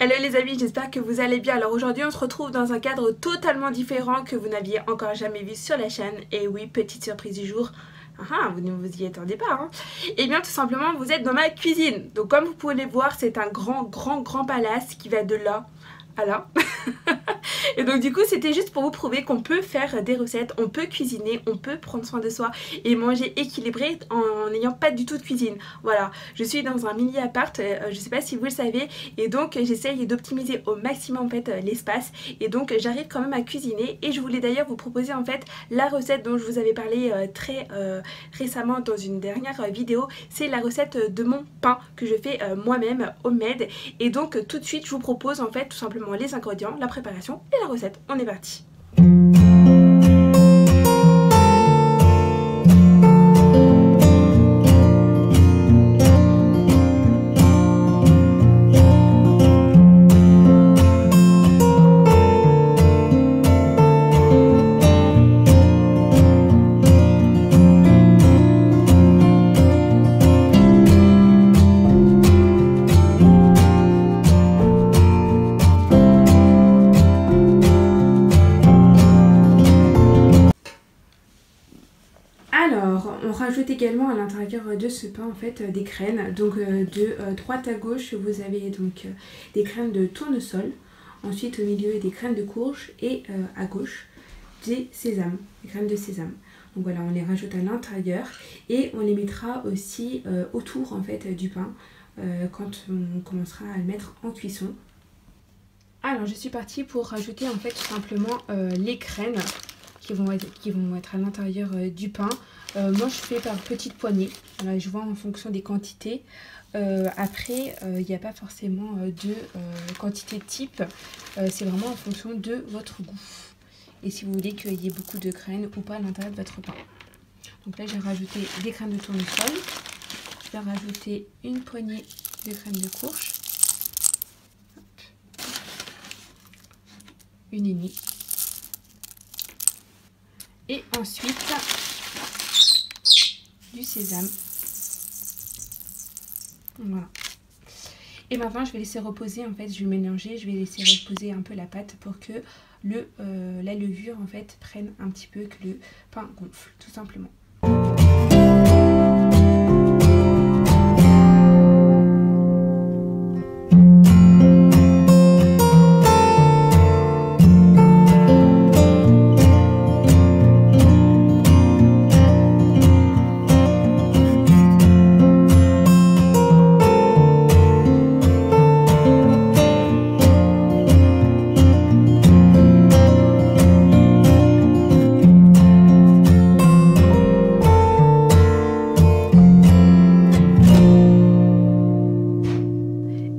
Hello les amis, j'espère que vous allez bien. Alors aujourd'hui on se retrouve dans un cadre totalement différent que vous n'aviez encore jamais vu sur la chaîne. Et oui, petite surprise du jour. Ah, vous ne vous y attendez pas, hein. Et bien tout simplement vous êtes dans ma cuisine. Donc comme vous pouvez le voir, c'est un grand palace qui va de là à là. Et donc du coup c'était juste pour vous prouver qu'on peut faire des recettes, on peut cuisiner, on peut prendre soin de soi et manger équilibré en n'ayant pas du tout de cuisine. Voilà, je suis dans un mini appart, je sais pas si vous le savez, et donc j'essaye d'optimiser au maximum en fait l'espace, et donc j'arrive quand même à cuisiner. Et je voulais d'ailleurs vous proposer en fait la recette dont je vous avais parlé très récemment dans une dernière vidéo. C'est la recette de mon pain que je fais moi-même homemade. Et donc tout de suite je vous propose en fait tout simplement les ingrédients, la préparation et la recette. On est parti. Alors, on rajoute également à l'intérieur de ce pain en fait des graines. Donc de droite à gauche, vous avez donc des graines de tournesol. Ensuite au milieu des graines de courge et à gauche des sésames, des graines de sésame. Donc voilà, on les rajoute à l'intérieur et on les mettra aussi autour en fait du pain quand on commencera à le mettre en cuisson. Alors je suis partie pour rajouter en fait tout simplement les graines qui vont être à l'intérieur du pain. Moi je fais par petites poignées, voilà, je vois en fonction des quantités. Après il n'y a pas forcément de quantité type, c'est vraiment en fonction de votre goût et si vous voulez qu'il y ait beaucoup de graines ou pas à l'intérieur de votre pain. Donc là j'ai rajouté des graines de tournesol, je vais rajouter une poignée de graines de courge, une et demie. Et ensuite du sésame. Voilà. Et maintenant je vais laisser reposer en fait, je vais mélanger, je vais laisser reposer un peu la pâte pour que la levure en fait prenne un petit peu, que le pain gonfle tout simplement.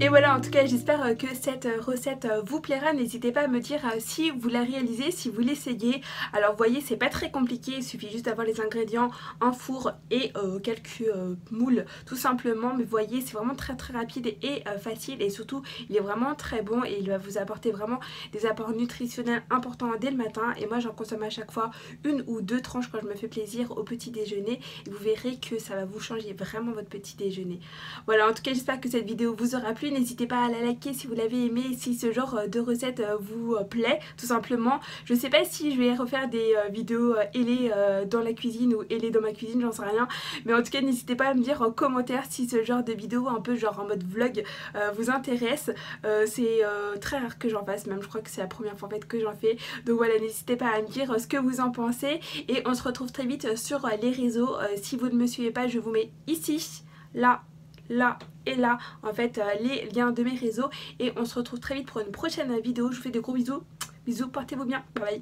Voilà, en tout cas j'espère que cette recette vous plaira. N'hésitez pas à me dire si vous la réalisez, si vous l'essayez. Alors vous voyez, c'est pas très compliqué, il suffit juste d'avoir les ingrédients, un four et quelques moules tout simplement. Mais vous voyez, c'est vraiment très rapide et facile, et surtout il est vraiment très bon et il va vous apporter vraiment des apports nutritionnels importants dès le matin. Et moi j'en consomme à chaque fois une ou deux tranches quand je me fais plaisir au petit déjeuner, et vous verrez que ça va vous changer vraiment votre petit déjeuner. Voilà, en tout cas j'espère que cette vidéo vous aura plu. N'hésitez pas à la liker si vous l'avez aimé, si ce genre de recette vous plaît tout simplement. Je sais pas si je vais refaire des vidéos Elé dans la cuisine ou Elé dans ma cuisine, j'en sais rien, mais en tout cas n'hésitez pas à me dire en commentaire si ce genre de vidéo un peu genre en mode vlog vous intéresse. C'est très rare que j'en fasse, même je crois que c'est la première fois en fait que j'en fais. Donc voilà, n'hésitez pas à me dire ce que vous en pensez, et on se retrouve très vite sur les réseaux. Si vous ne me suivez pas, je vous mets ici, là et là en fait les liens de mes réseaux, et on se retrouve très vite pour une prochaine vidéo. Je vous fais de gros bisous, portez-vous bien, bye bye.